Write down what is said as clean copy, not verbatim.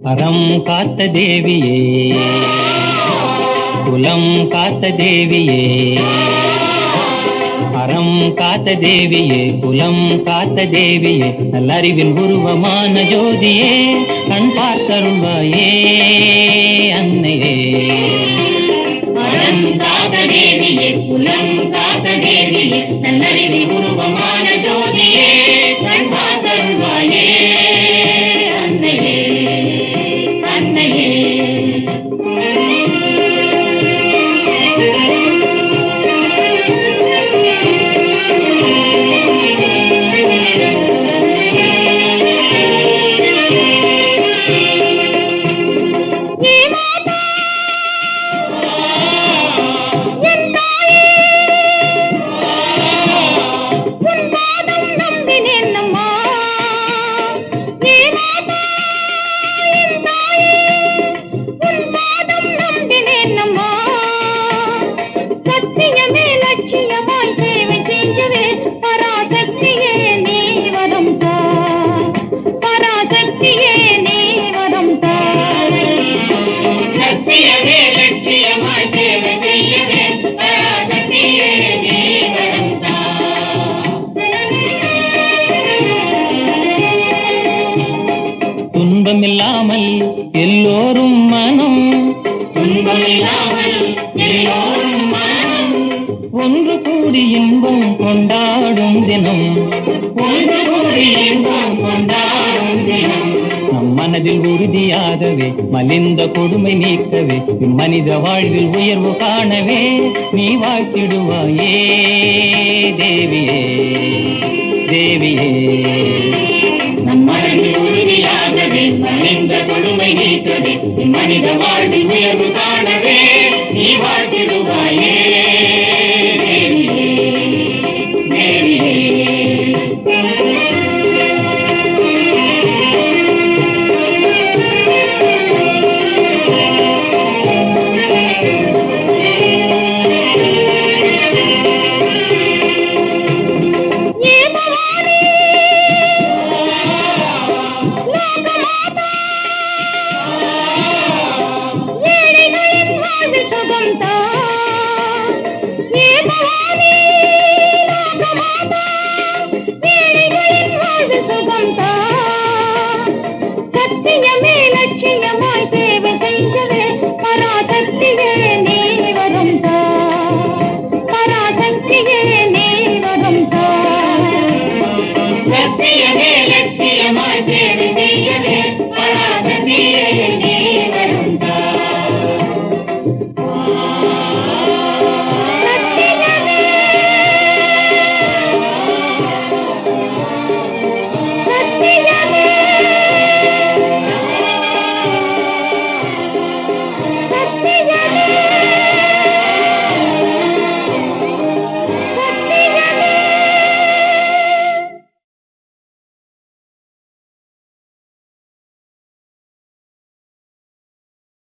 அறம் காத்த தேவியே, குலம் காத்த தேவியே, அறம் காத்த தேவியே, குலம் காத்த தேவியே, நல்லறிவின் உருவமான ஜோதியே, கண் பார்த்தருள்வாயே அன்னையே. அறம் காத்த தேவியே, குலம் காத்த தேவியே, நல்லறிவின் உருவமான ஜோதியே, கண் பார்த்தருள்வாயே அன்னையே அன்னையே. துன்பமில்லாமல் எல்லோரும் மனம், துன்பமில்லாமல் எல்லோரும் மனம், ஒன்று கூடி இன்பம் கொண்டாடும் தினம், ஒன்று கூடி இன்பம் கொண்டாடும் தினம். நம் மனதில் உறுதியாகவே மலிந்த கொடுமை நீக்கவே மனித வாழ்வில் உயர்வு காணவே நீ வாழ்த்திடுவாயே தேவியே தேவியே. நம் மனதில் உறுதியாகவே மனித கொடுமை நீக்கவே மனித வாழ்வில் உயர்வு காணவே நீ வாழ்த்தி